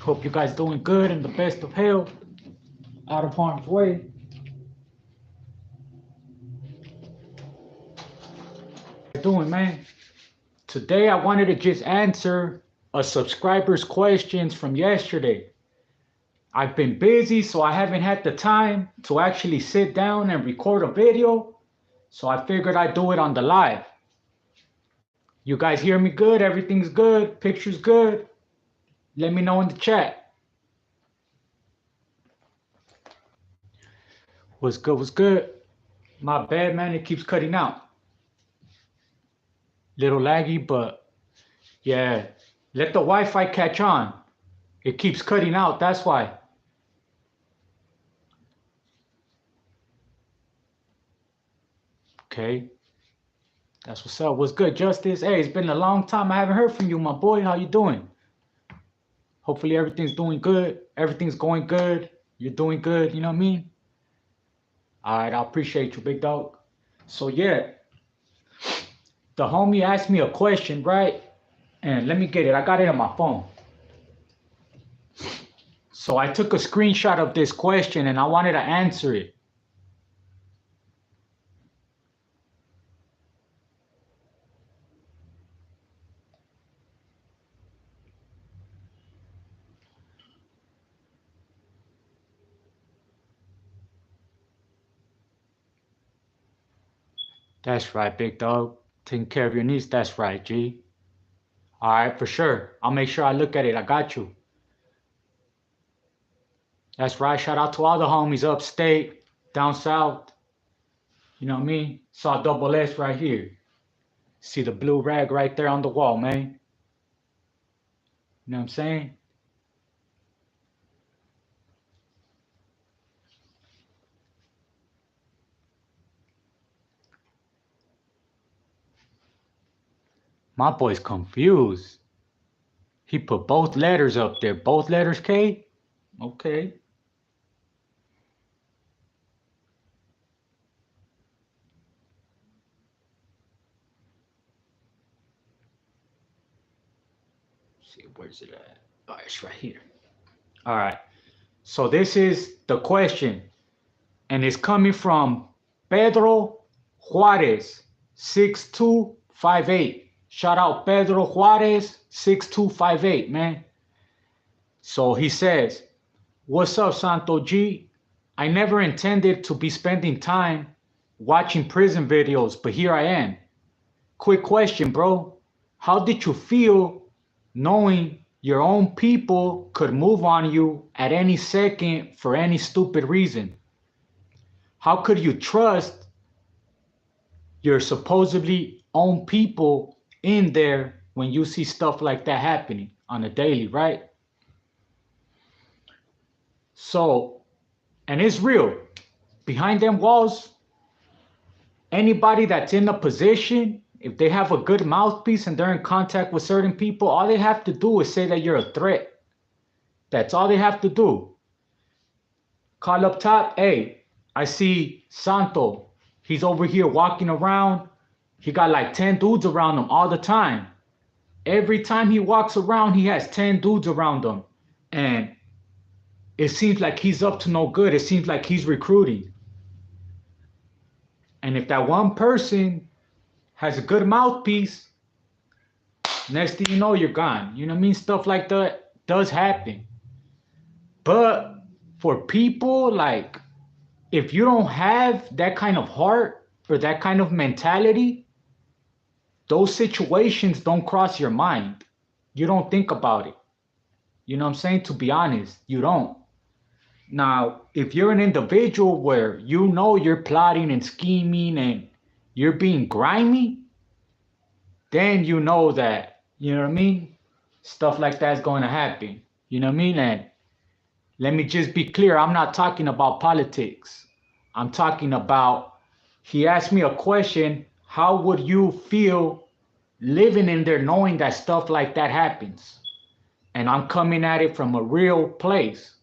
Hope you guys doing good and the best of health, out of harm's way. Doing, man? Today I wanted to just answer a subscriber's questions from yesterday. I've been busy, so I haven't had the time to actually sit down and record a video. So I figured I'd do it on the live. You guys hear me good? Everything's good? Picture's good? Let me know in the chat. What's good? What's good? My bad, man. It keeps cutting out. Little laggy, but yeah. Let the Wi-Fi catch on. It keeps cutting out. That's why. Okay. That's what's up. What's good, Justice? Hey, it's been a long time. I haven't heard from you, my boy. How you doing? Hopefully everything's doing good. Everything's going good. You're doing good. You know what I mean? All right. I appreciate you, big dog. So, yeah. The homie asked me a question, right? And let me get it. I got it on my phone. So I took a screenshot of this question and I wanted to answer it. That's right, big dog. Taking care of your needs. That's right, G. All right, for sure. I'll make sure I look at it. I got you. That's right. Shout out to all the homies upstate, down south. You know what I mean? Saw double S right here. See the blue rag right there on the wall, man. You know what I'm saying? My boy's confused. He put both letters up there. Both letters K? Okay. Let's see, where's it at? Oh, it's right here. All right. So this is the question. And it's coming from Pedro Juarez, 6258. Shout out Pedro Juarez, 6258, man. So he says, what's up, Santo G? I never intended to be spending time watching prison videos, but here I am. Quick question, bro. How did you feel knowing your own people could move on you at any second for any stupid reason? How could you trust your supposedly own people in there when you see stuff like that happening on a daily, right? So, and it's real. Behind them walls, anybody that's in a position, if they have a good mouthpiece and they're in contact with certain people, all they have to do is say that you're a threat. That's all they have to do. Call up top, hey, I see Santo. He's over here walking around. He got like 10 dudes around him all the time. Every time he walks around, he has 10 dudes around him. And it seems like he's up to no good. It seems like he's recruiting. And if that one person has a good mouthpiece, next thing you know, you're gone. You know what I mean? Stuff like that does happen. But for people, like, if you don't have that kind of heart or that kind of mentality, those situations don't cross your mind. You don't think about it. You know what I'm saying? To be honest, you don't. Now, if you're an individual where you know you're plotting and scheming and you're being grimy, then you know that, you know what I mean? Stuff like that's going to happen. You know what I mean? And let me just be clear. I'm not talking about politics. I'm talking about, he asked me a question, how would you feel living in there knowing that stuff like that happens? And I'm coming at it from a real place.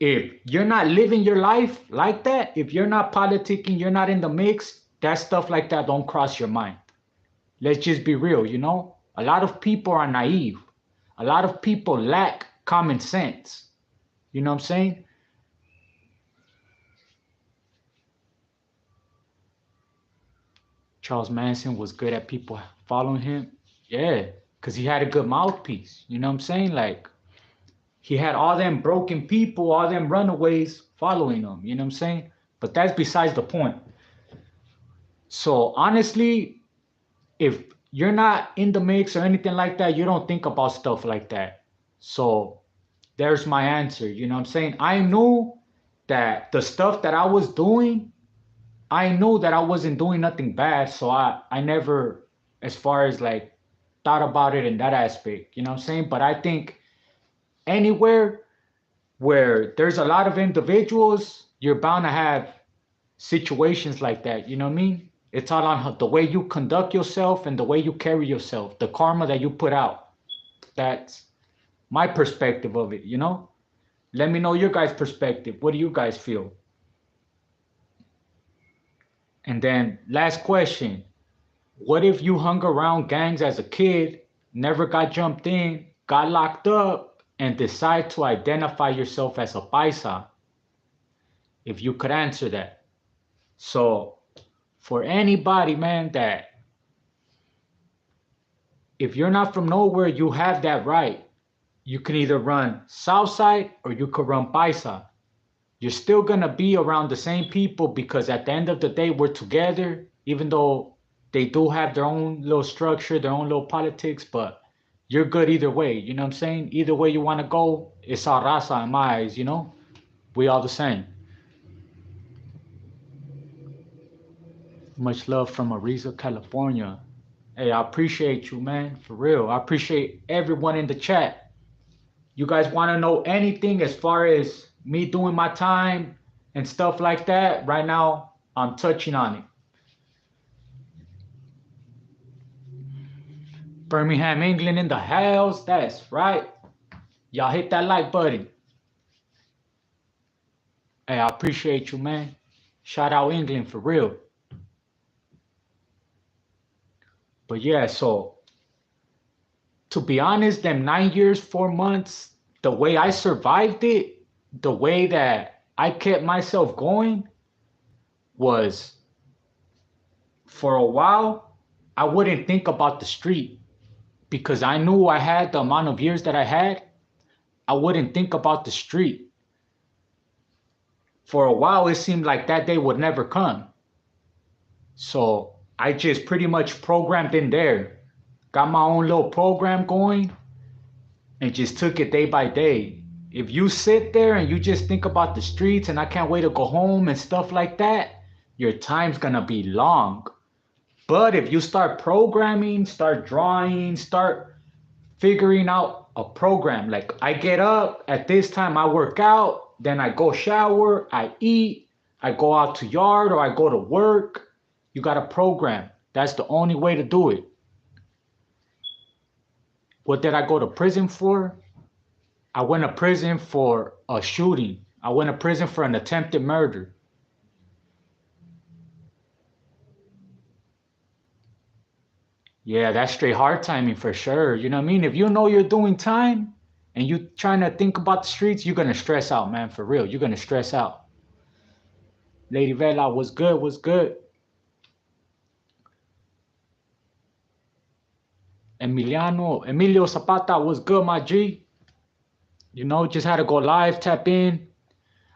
If you're not living your life like that, if you're not politicking, you're not in the mix, that stuff like that don't cross your mind. Let's just be real, you know? A lot of people are naive. A lot of people lack common sense. You know what I'm saying? Charles Manson was good at people following him. Yeah, because he had a good mouthpiece. You know what I'm saying? Like, he had all them broken people, all them runaways following him. You know what I'm saying? But that's besides the point. So honestly, if you're not in the mix or anything like that, you don't think about stuff like that. So there's my answer. You know what I'm saying? I knew that the stuff that I was doing, I knew that I wasn't doing nothing bad. So I never, as far as like, thought about it in that aspect. You know what I'm saying? But I think anywhere where there's a lot of individuals, you're bound to have situations like that. You know what I mean? It's all on the way you conduct yourself and the way you carry yourself, the karma that you put out. That's my perspective of it, you know? Let me know your guys' perspective. What do you guys feel? And then last question. What if you hung around gangs as a kid, never got jumped in, got locked up, and decide to identify yourself as a paisa? If you could answer that. So for anybody, man, that if you're not from nowhere, you have that right. You can either run Southside or you could run Paisa. You're still going to be around the same people because at the end of the day, we're together, even though they do have their own little structure, their own little politics, but you're good either way. You know what I'm saying? Either way you want to go, it's our raza in my eyes, you know? We all the same. Much love from Ariza, California. Hey, I appreciate you, man. For real. I appreciate everyone in the chat. You guys want to know anything as far as me doing my time and stuff like that? Right now, I'm touching on it. Birmingham, England in the house. That's right. Y'all hit that like button. Hey, I appreciate you, man. Shout out England for real. But yeah, so to be honest, them 9 years, 4 months, the way I survived it, the way that I kept myself going was, for a while, I wouldn't think about the street because I knew I had the amount of years that I had. I wouldn't think about the street. For a while, it seemed like that day would never come. So I just pretty much programmed in there, got my own little program going, and just took it day by day. If you sit there and you just think about the streets and I can't wait to go home and stuff like that, your time's gonna be long. But if you start programming, start drawing, start figuring out a program, like I get up at this time, I work out, then I go shower, I eat, I go out to yard or I go to work. You got a program. That's the only way to do it. What did I go to prison for? I went to prison for a shooting. I went to prison for an attempted murder. Yeah, that's straight hard timing for sure. You know what I mean? If you know you're doing time and you trying to think about the streets, you're going to stress out, man, for real. You're going to stress out. Lady Vela, what's good? What's good? Emilio Zapata, what's good, my G? You know, just had to go live, tap in.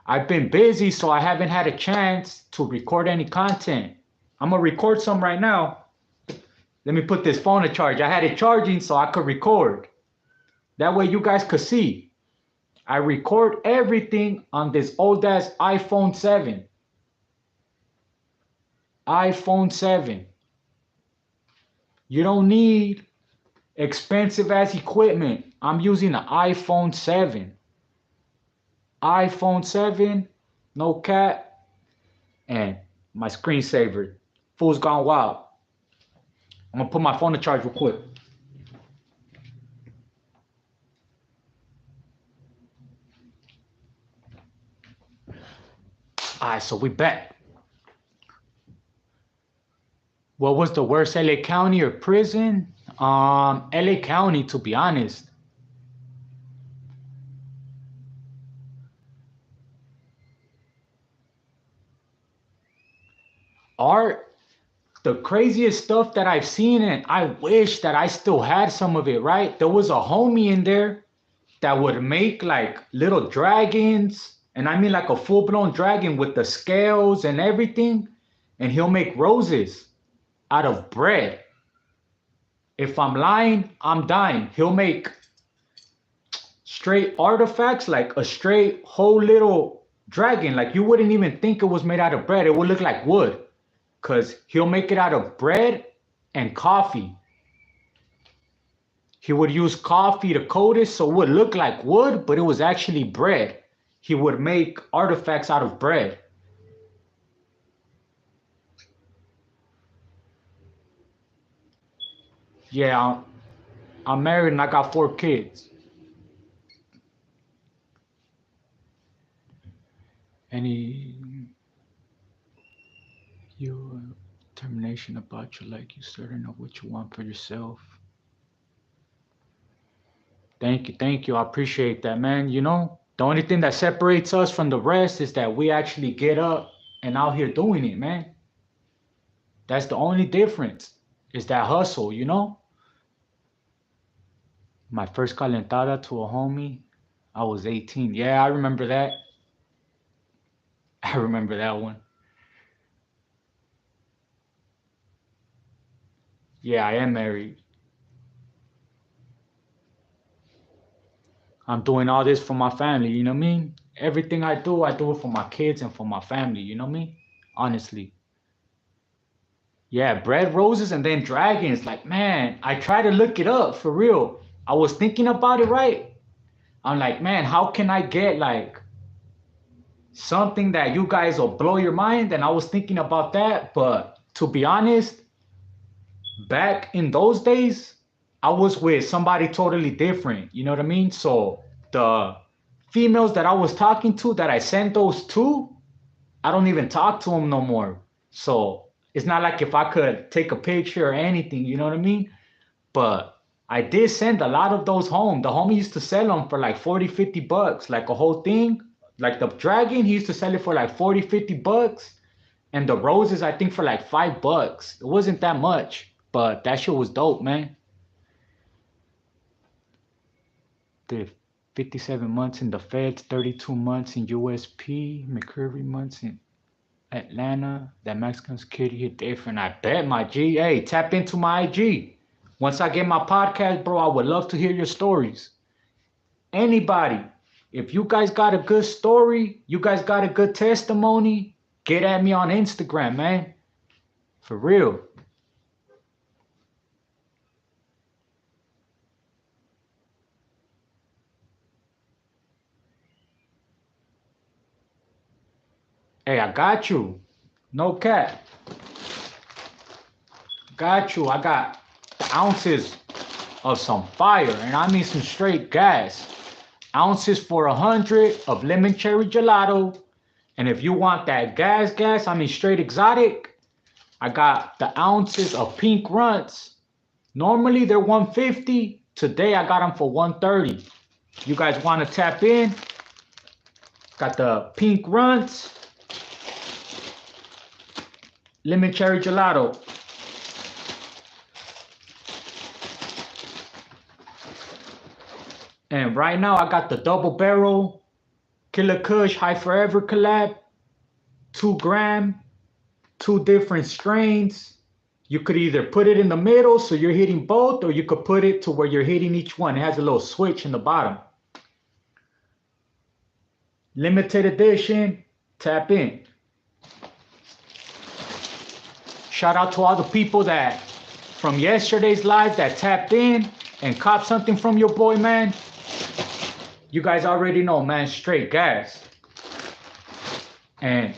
I've been busy, so I haven't had a chance to record any content. I'm going to record some right now. Let me put this phone to charge. I had it charging so I could record. That way you guys could see. I record everything on this old ass iPhone 7. iPhone 7. You don't need expensive ass equipment. I'm using an iPhone 7. iPhone 7, no cap, and my screensaver. Fool's gone wild. I'm gonna put my phone to charge real quick. Alright, so we back. What was the worst, LA County or prison? LA County, to be honest. art, the craziest stuff that I've seen, and I wish that I still had some of it, right? There was a homie in there that would make like little dragons, and I mean like a full-blown dragon with the scales and everything, and he'll make roses out of bread. If I'm lying, I'm dying. He'll make straight artifacts, like a straight whole little dragon. Like you wouldn't even think it was made out of bread. It would look like wood, because he'll make it out of bread and coffee. He would use coffee to coat it so it would look like wood, but it was actually bread. He would make artifacts out of bread. Yeah, I'm married and I got 4 kids. Any your determination about your like you certain of what you want for yourself? Thank you. I appreciate that, man. You know, the only thing that separates us from the rest is that we actually get up and out here doing it, man. That's the only difference. Is that hustle, you know? My first calentada to a homie, I was 18. Yeah, I remember that. I remember that one. Yeah, I am married. I'm doing all this for my family, you know what I mean? Everything I do it for my kids and for my family, you know what I mean? Honestly. Yeah, bread roses and then dragons. Like, man, I try to look it up for real. I was thinking about it, right? I'm like, man, how can I get like something that you guys will blow your mind? And I was thinking about that. But to be honest, back in those days, I was with somebody totally different. You know what I mean? So the females that I was talking to, that I sent those to, I don't even talk to them no more. So it's not like if I could take a picture or anything, you know what I mean? But I did send a lot of those home. The homie used to sell them for like 40, $50, like a whole thing. Like the dragon, he used to sell it for like 40, $50. And the roses, I think for like $5. It wasn't that much, but that shit was dope, man. Did 57 months in the Feds, 32 months in USP, McCurry months in Atlanta. That Mexican security hit different. I bet, my G. Hey, tap into my IG. Once I get my podcast, bro, I would love to hear your stories. Anybody, if you guys got a good story, you guys got a good testimony, get at me on Instagram, man. For real. Hey, I got you. No cap. Got you. I got the ounces of some fire, and I mean some straight gas. Ounces for 100 of lemon cherry gelato. And if you want that gas, I mean straight exotic, I got the ounces of pink runts. Normally they're 150. Today I got them for 130. You guys want to tap in? Got the pink runts, lemon cherry gelato. And right now I got the double barrel Killer Kush High Forever collab, 2 gram, 2 different strains. You could either put it in the middle so you're hitting both, or you could put it to where you're hitting each one. It has a little switch in the bottom. Limited edition, tap in. Shout out to all the people that from yesterday's live that tapped in and copped something from your boy, man. You guys already know, man, straight gas. And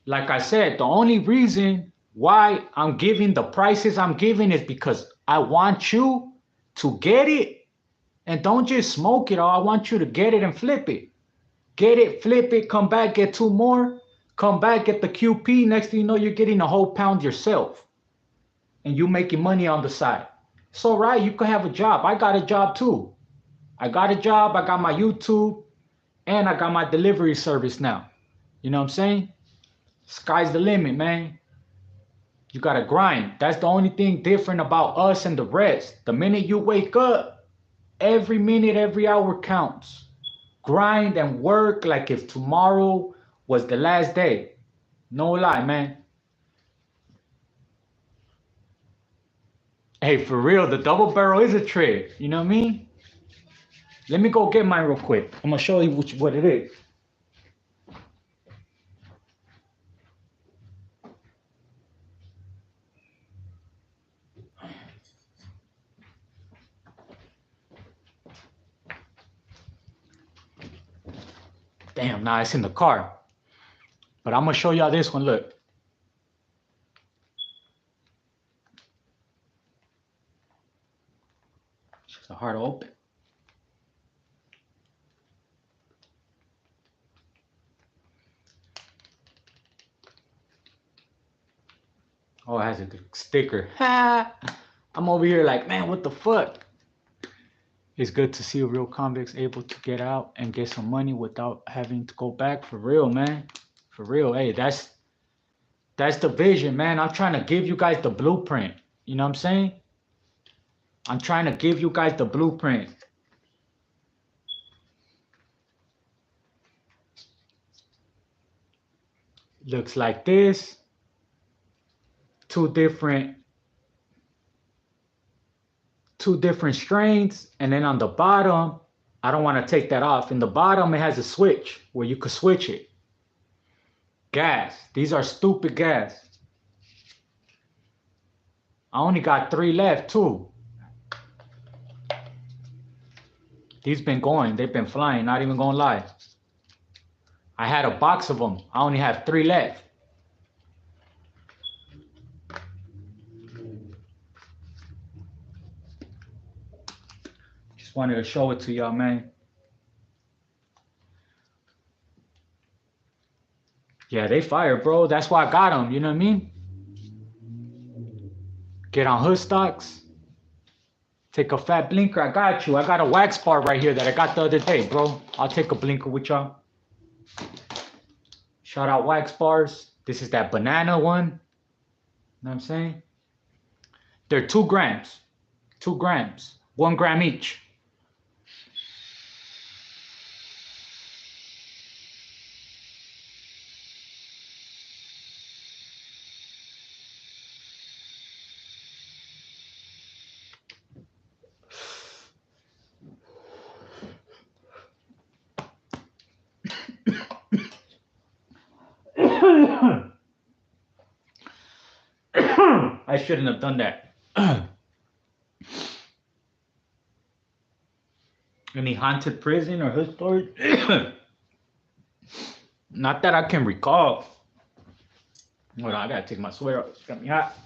like I said, the only reason why I'm giving the prices I'm giving is because I want you to get it and don't just smoke it all. I want you to get it and flip it. Get it, flip it, come back, get 2 more, come back, get the QP. Next thing you know, you're getting a whole pound yourself. And you making money on the side. So, right, you could have a job. I got a job too. I got a job, I got my YouTube, and I got my delivery service now. You know what I'm saying? Sky's the limit, man. You gotta grind. That's the only thing different about us and the rest. The minute you wake up, every minute, every hour counts. Grind and work like if tomorrow was the last day. No lie, man. Hey, for real, the double barrel is a trick. You know what I mean? Let me go get mine real quick. I'm gonna show you what it is. Damn, nah, it's in the car. But I'm gonna show y'all this one. Look. It's hard to open. Oh, it has a sticker. I'm over here like, man, what the fuck? It's good to see real convicts able to get out and get some money without having to go back. For real, man. For real. Hey, that's the vision, man. I'm trying to give you guys the blueprint. You know what I'm saying? I'm trying to give you guys the blueprint. Looks like this. Two different strains, and then on the bottom, I don't want to take that off. In the bottom, it has a switch where you could switch it. Gas. These are stupid gas. I only got 3 left too. These been going. They've been flying. Not even gonna lie. I had a box of them. I only have 3 left. Just wanted to show it to y'all, man. Yeah, they fire, bro. That's why I got them. You know what I mean? Get on hood stocks. Take a fat blinker. I got you. I got a wax bar right here that I got the other day, bro. I'll take a blinker with y'all. Shout out wax bars. This is that banana one. You know what I'm saying? They're 2 grams. 2 grams. 1 gram each. I shouldn't have done that. Any haunted prison or hood stories? Not that I can recall. Hold on, I gotta take my sweater off. It's got me hot.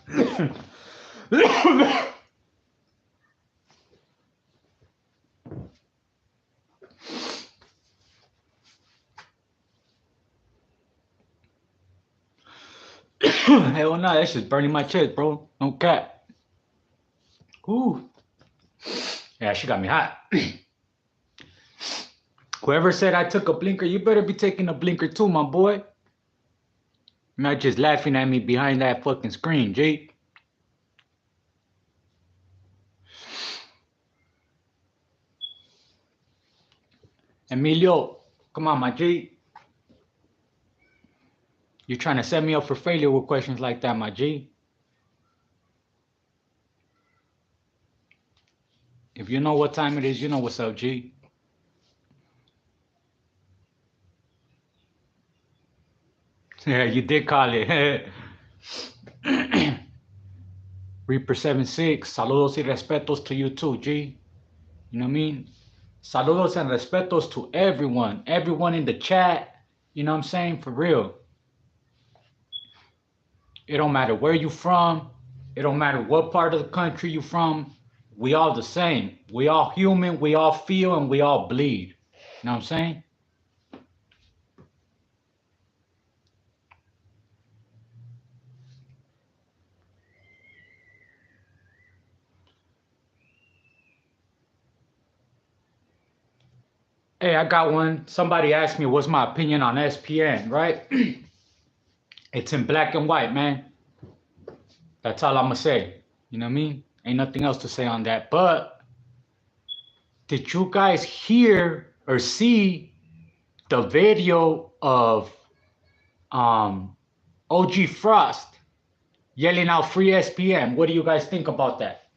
Hell no, that shit's burning my chest, bro. No cap. Ooh. Yeah, she got me hot. Whoever said I took a blinker, you better be taking a blinker too, my boy. Not just laughing at me behind that fucking screen, G. Emilio, come on, my G. You're trying to set me up for failure with questions like that, my G. If you know what time it is, you know what's up, G. Yeah, you did call it. Reaper 76, saludos y respetos to you too, G. You know what I mean? Saludos and respetos to everyone. Everyone in the chat. You know what I'm saying? For real. It don't matter where you from. It don't matter what part of the country you from. We all the same. We all human. We all feel and we all bleed. You know what I'm saying? Hey, I got one. Somebody asked me what's my opinion on SPM, right? It's in black and white, man. That's all I'm gonna say. You know what I mean? Ain't nothing else to say on that. But did you guys hear or see the video of OG Frost yelling out free SPM? What do you guys think about that?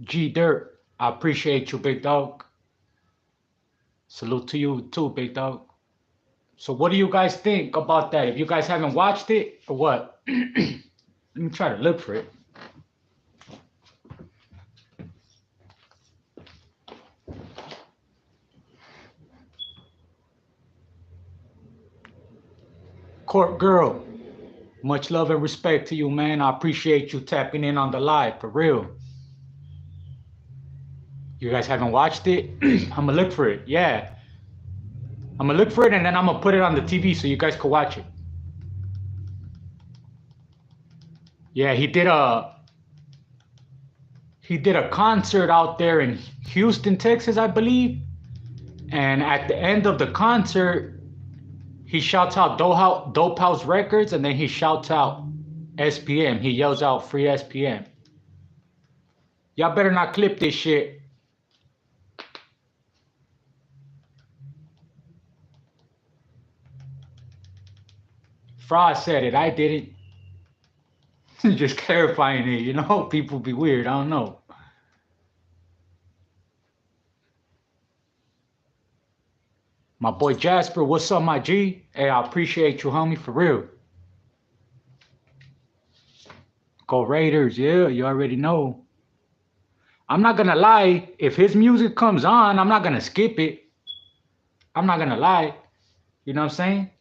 G Dirt, I appreciate you, big dog. Salute to you too, big dog. So what do you guys think about that? If you guys haven't watched it or what? Let me try to look for it. Court Girl, much love and respect to you, man. I appreciate you tapping in on the live, for real. You guys haven't watched it? I'm gonna look for it. Yeah. I'm gonna look for it and then I'm gonna put it on the TV so you guys can watch it. Yeah, he did a concert out there in Houston, Texas, I believe. And at the end of the concert, he shouts out Dope House Records, and then he shouts out SPM. He yells out free SPM. Y'all better not clip this shit. Frost said it, I didn't. Just clarifying it, you know? People be weird, I don't know. My boy Jasper, what's up, my G? Hey, I appreciate you, homie, for real. Go Raiders, yeah, you already know. I'm not gonna lie, if his music comes on, I'm not gonna skip it. I'm not gonna lie. You know what I'm saying?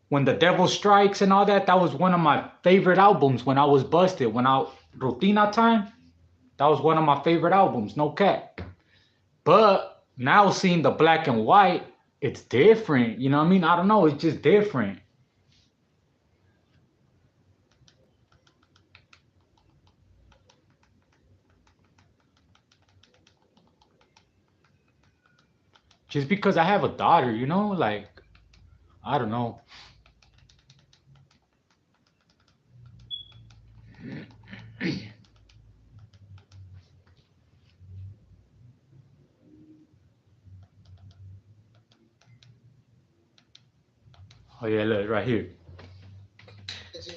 When The Devil Strikes and all that, that was one of my favorite albums when I was busted. When I Rutina time, that was one of my favorite albums, no cap. But now seeing the black and white, it's different. You know what I mean? I don't know, it's just different. Just because I have a daughter, you know, like, I don't know. Oh yeah, look, right here.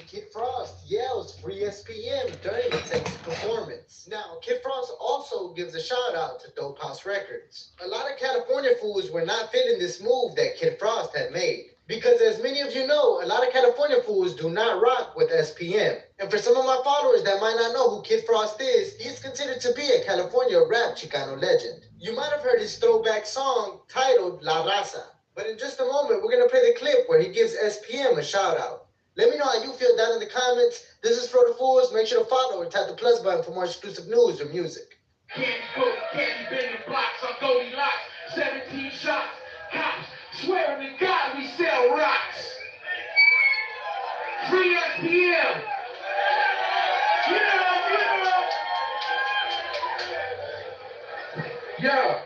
Kid Frost yells free SPM during the Texas performance. Now, Kid Frost also gives a shout out to Dope House Records. A lot of California fools were not feeling this move that Kid Frost had made. Because as many of you know, a lot of California fools do not rock with SPM. And for some of my followers that might not know who Kid Frost is, he's considered to be a California rap Chicano legend. You might have heard his throwback song titled La Raza. But in just a moment, we're going to play the clip where he gives SPM a shout out. Let me know how you feel down in the comments. This is For the Fools. Make sure to follow and tap the plus button for more exclusive news or music. Candy coat, candy been in blocks, I'm Goldilocks, 17 shots, cops, swearing to God we sell rocks. Free SPM. Yeah.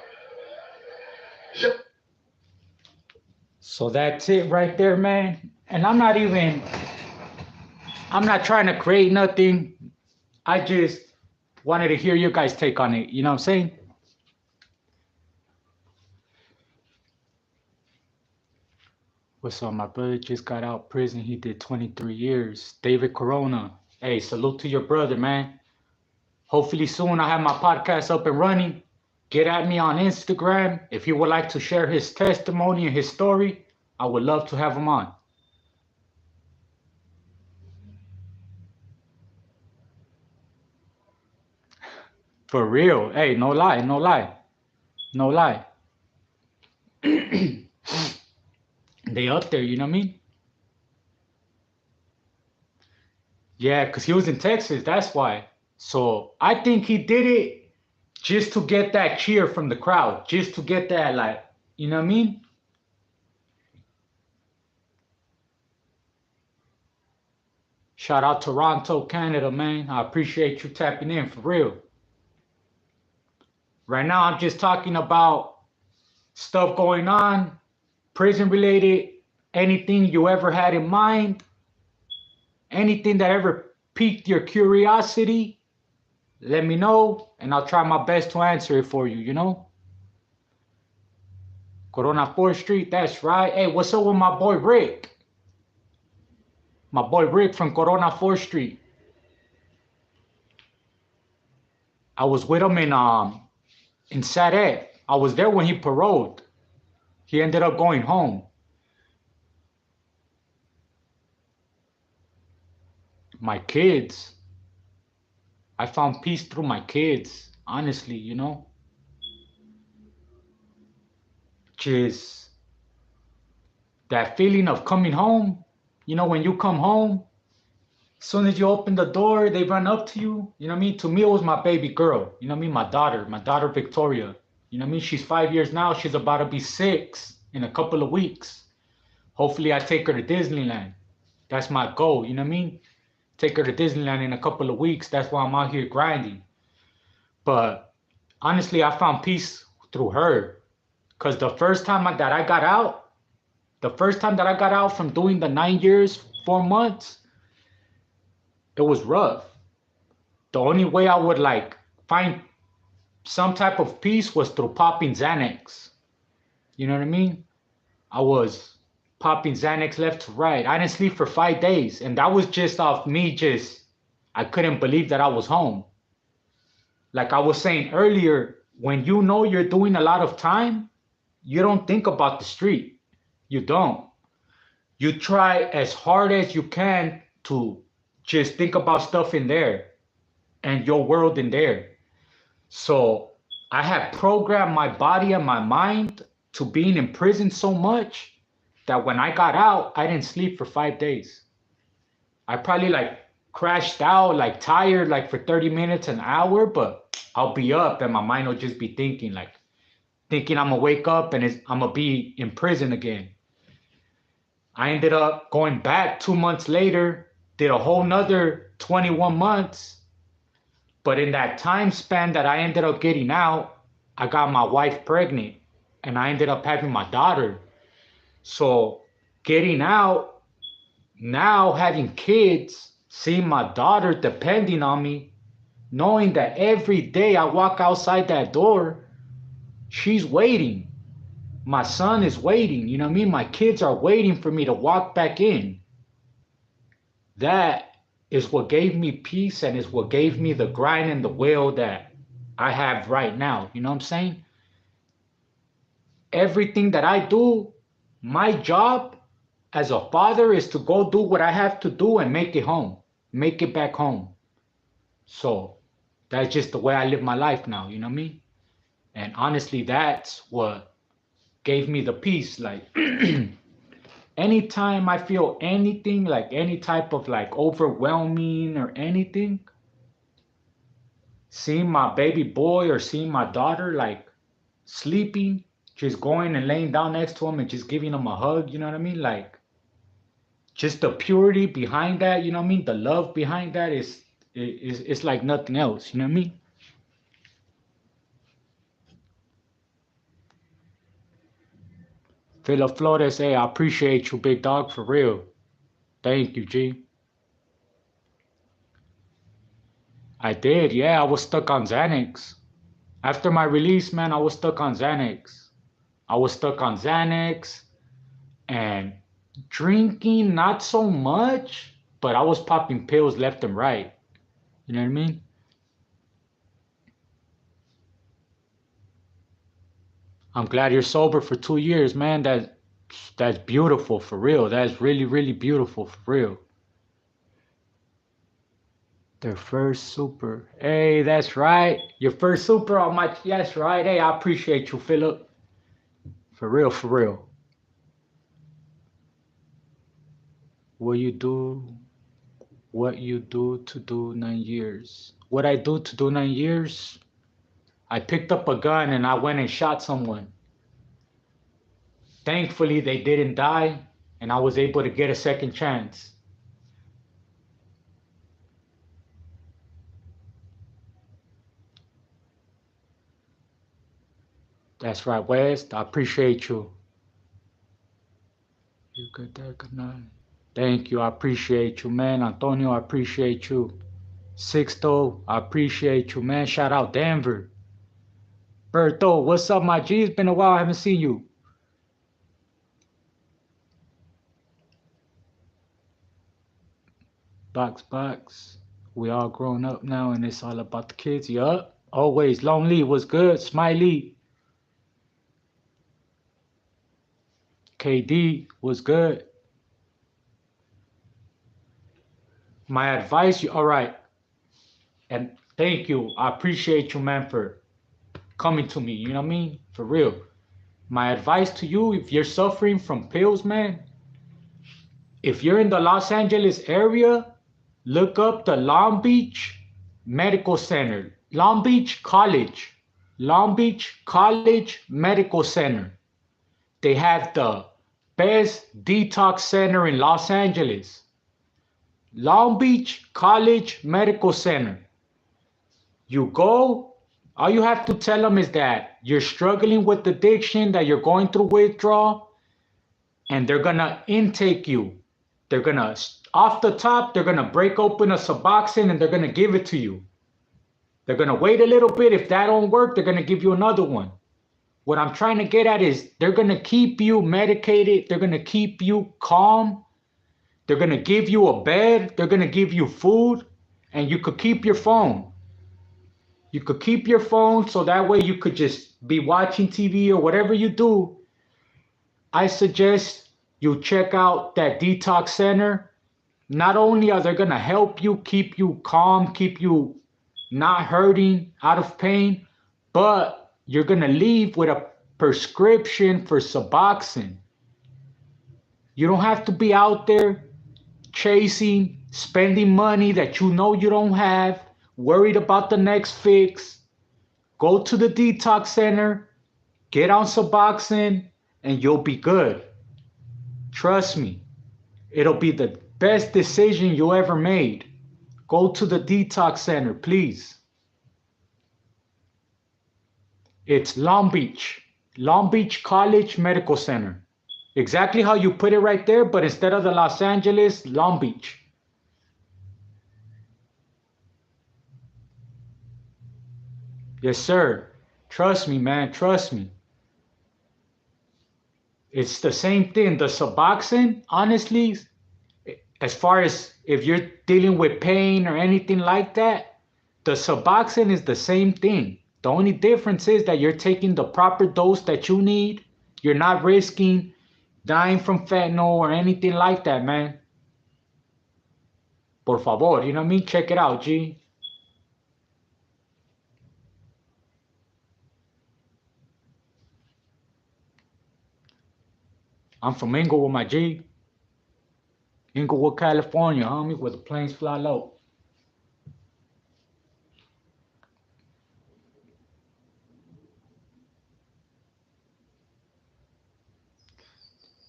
So that's it right there, man. And I'm not trying to create nothing. I just wanted to hear your guys' take on it. You know what I'm saying? What's up? My brother just got out of prison. He did 23 years. David Corona. Hey, salute to your brother, man. Hopefully soon I have my podcast up and running. Get at me on Instagram. If you would like to share his testimony and his story, I would love to have him on. For real. Hey, no lie, no lie. No lie. They up there, you know what I mean? Yeah, because he was in Texas, that's why. So I think he did it just to get that cheer from the crowd. Just to get that, like, you know what I mean? Shout out Toronto, Canada, man. I appreciate you tapping in, for real. Right now, I'm just talking about stuff going on, prison related, anything you ever had in mind, anything that ever piqued your curiosity, let me know, and I'll try my best to answer it for you, you know? Corona 4th Street, that's right. Hey, what's up with my boy Rick? My boy Rick from Corona 4th Street. I was with him in Sadet. I was there when he paroled. He ended up going home. My kids. I found peace through my kids, honestly, you know? Just that feeling of coming home. You know, when you come home, as soon as you open the door, they run up to you. You know what I mean? To me, it was my baby girl. You know what I mean? My daughter Victoria. You know what I mean? She's 5 years now. She's about to be 6 in a couple of weeks. Hopefully, I take her to Disneyland. That's my goal. You know what I mean? Take her to Disneyland in a couple of weeks. That's why I'm out here grinding. But honestly, I found peace through her. Because the first time that I got out, from doing the 9 years, 4 months, it was rough. The only way I would like find some type of peace was through popping Xanax. You know what I mean? I was popping Xanax left to right. I didn't sleep for 5 days. And that was just off me I couldn't believe that I was home. Like I was saying earlier, when you know you're doing a lot of time, you don't think about the street. You don't. You try as hard as you can to just think about stuff in there and your world in there. So I had programmed my body and my mind to being in prison so much that when I got out, I didn't sleep for 5 days. I probably like crashed out, like tired, like for 30 minutes, an hour, but I'll be up and my mind will just be thinking I'm gonna wake up and I'm gonna be in prison again. I ended up going back 2 months later, did a whole nother 21 months. But in that time span that I ended up getting out, I got my wife pregnant and I ended up having my daughter. So getting out, now having kids, seeing my daughter depending on me, knowing that every day I walk outside that door, she's waiting. My son is waiting, you know what I mean? My kids are waiting for me to walk back in. That is what gave me peace and is what gave me the grind and the will that I have right now. You know what I'm saying? Everything that I do, my job as a father is to go do what I have to do and make it home, make it back home. So that's just the way I live my life now, you know what I mean? And honestly, that's what gave me the peace. Like anytime I feel anything, like any type of like overwhelming or anything, seeing my baby boy or seeing my daughter like sleeping, just going and laying down next to him and just giving him a hug, you know what I mean? Like just the purity behind that, you know what I mean? The love behind that is it's like nothing else, you know what I mean? Philip Flores, hey, I appreciate you, big dog, for real. Thank you, G. I did, yeah, I was stuck on Xanax. After my release, man, I was stuck on Xanax. I was stuck on Xanax and drinking, not so much, but I was popping pills left and right. You know what I mean? I'm glad you're sober for 2 years, man. That's beautiful for real. That's really, really beautiful for real. Their first super. Hey, that's right. Your first super on my. That's right. Hey, I appreciate you, Philip. For real, for real. What you do? What you do to do 9 years? What I do to do 9 years? I picked up a gun and I went and shot someone. Thankfully, they didn't die, and I was able to get a second chance. That's right, West. I appreciate you. good day, good night. Thank you. I appreciate you, man. Antonio, I appreciate you. Sixto, I appreciate you, man. Shout out Denver. Berto, what's up, my G? It's been a while. I haven't seen you. Box. We all grown up now, and it's all about the kids. Yup. Always. Long Lee, what's good? Smiley. KD, what's good? My advice, all right. And thank you. I appreciate you, man, for coming to me. You know what I mean? For real. My advice to you, if you're suffering from pills, man, if you're in the Los Angeles area, look up the Long Beach Medical Center. Long Beach College Medical Center. They have the best detox center in Los Angeles. Long Beach College Medical Center. You go, all you have to tell them is that you're struggling with addiction, that you're going through withdrawal, and they're gonna intake you. They're gonna, off the top, they're gonna break open a Suboxone and they're gonna give it to you. They're gonna wait a little bit. If that don't work, they're gonna give you another one. What I'm trying to get at is they're gonna keep you medicated. They're gonna keep you calm. They're gonna give you a bed. They're gonna give you food, and you could keep your phone. You could keep your phone so that way you could just be watching TV or whatever you do. I suggest you check out that detox center. Not only are they gonna help you, keep you calm, keep you not hurting, out of pain, but you're gonna leave with a prescription for Suboxone. You don't have to be out there chasing, spending money that you know you don't have, worried about the next fix. Go to the detox center, get on Suboxone, and you'll be good. Trust me, it'll be the best decision you ever made. Go to the detox center, please. It's Long Beach College Medical Center. Exactly how you put it right there, but instead of the Los Angeles, Long Beach. Yes, sir. Trust me, man. Trust me. It's the same thing. The Suboxone, honestly, as far as if you're dealing with pain or anything like that, the Suboxone is the same thing. The only difference is that you're taking the proper dose that you need. You're not risking dying from fentanyl or anything like that, man. Por favor, you know what I mean? Check it out, G. I'm from Inglewood, my G. Inglewood, California, homie, where the planes fly low.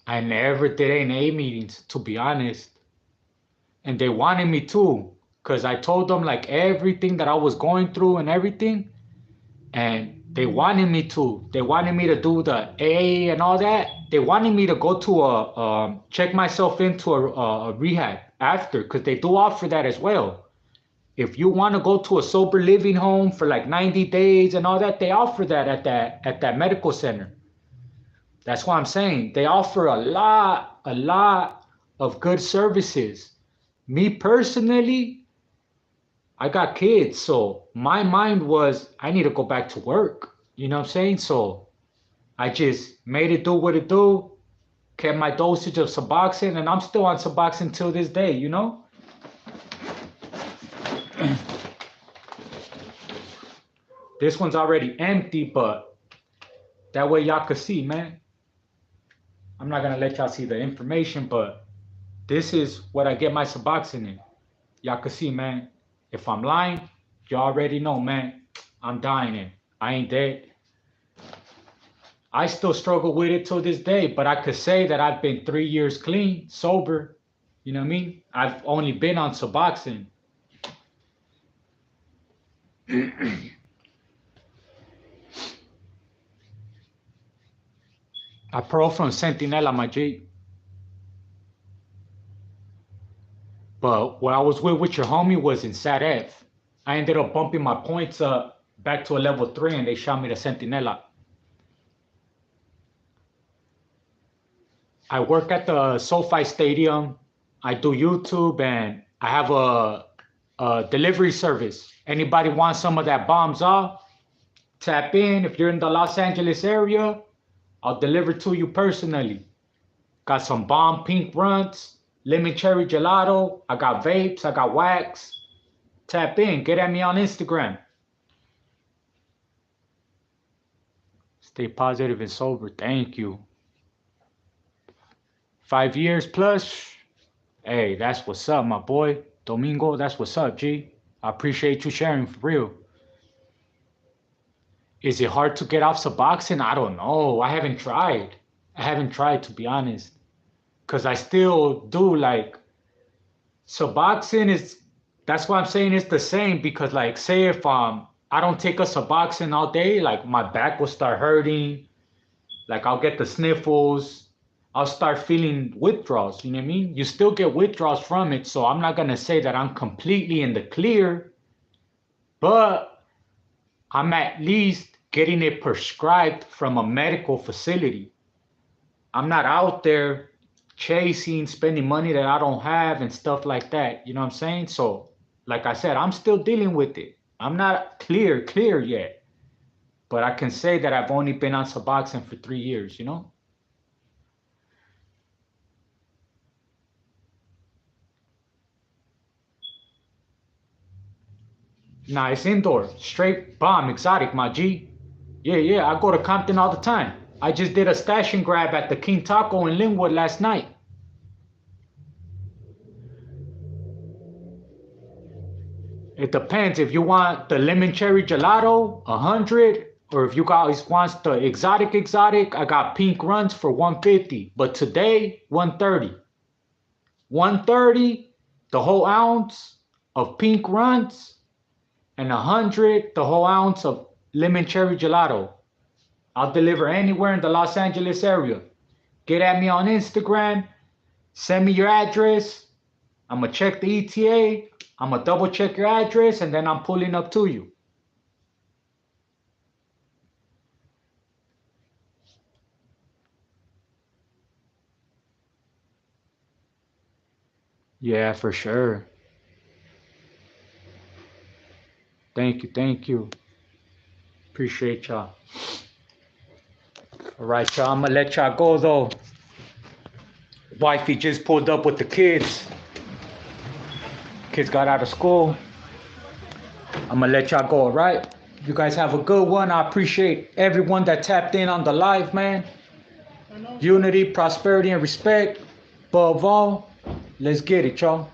I never did any meetings, to be honest. And they wanted me to, because I told them like everything that I was going through and everything. And they wanted me to. They wanted me to do the AA and all that. They wanted me to go to check myself into a rehab after, because they do offer that as well. If you want to go to a sober living home for like 90 days and all that, they offer that at that medical center. That's what I'm saying. They offer a lot of good services. Me personally, I got kids, so my mind was I need to go back to work. You know what I'm saying? So I just made it do what it do, kept my dosage of Suboxone, and I'm still on Suboxone till this day, you know? This one's already empty, but that way y'all could see, man. I'm not gonna let y'all see the information, but this is what I get my Suboxone in. Y'all could see, man. If I'm lying, you already know, man. I'm dying in. I ain't dead. I still struggle with it till this day, but I could say that I've been 3 years clean, sober. You know what I mean? I've only been on Suboxone. I pro from Sentinela, my G. But what I was with your homie was in Sat F. I ended up bumping my points up back to a level 3 and they shot me to Centinela. I work at the SoFi Stadium. I do YouTube and I have a delivery service. Anybody wants some of that bombs off? Tap in. If you're in the Los Angeles area, I'll deliver to you personally. Got some bomb pink runs, lemon cherry gelato. I got vapes. I got wax. Tap in. Get at me on Instagram. Stay positive and sober. Thank you. 5 years plus. Hey, that's what's up, my boy. Domingo, that's what's up, G. I appreciate you sharing for real. Is it hard to get off Suboxone? I don't know. I haven't tried. To be honest. Because I still do like Suboxone is, that's why I'm saying it's the same. Because like say if I don't take a Suboxone all day, like my back will start hurting. Like I'll get the sniffles. I'll start feeling withdrawals, you know what I mean? You still get withdrawals from it, so I'm not going to say that I'm completely in the clear, but I'm at least getting it prescribed from a medical facility. I'm not out there chasing, spending money that I don't have and stuff like that, you know what I'm saying? So, like I said, I'm still dealing with it. I'm not clear yet, but I can say that I've only been on Suboxone for 3 years, you know? Nah, it's indoor. Straight bomb, exotic, my G. Yeah, I go to Compton all the time. I just did a stash and grab at the King Taco in Linwood last night. It depends. If you want the lemon cherry gelato, 100. Or if you guys want the exotic, I got pink runs for 150. But today, 130. 130, the whole ounce of pink runs. And 100, the whole ounce of lemon cherry gelato. I'll deliver anywhere in the Los Angeles area. Get at me on Instagram. Send me your address. I'm going to check the ETA. I'm going to double check your address and then I'm pulling up to you. Yeah, for sure. Thank you. Appreciate y'all. All right, y'all. I'm going to let y'all go, though. Wifey just pulled up with the kids. Kids got out of school. I'm going to let y'all go, all right? You guys have a good one. I appreciate everyone that tapped in on the live, man. Unity, prosperity, and respect. Above all, let's get it, y'all.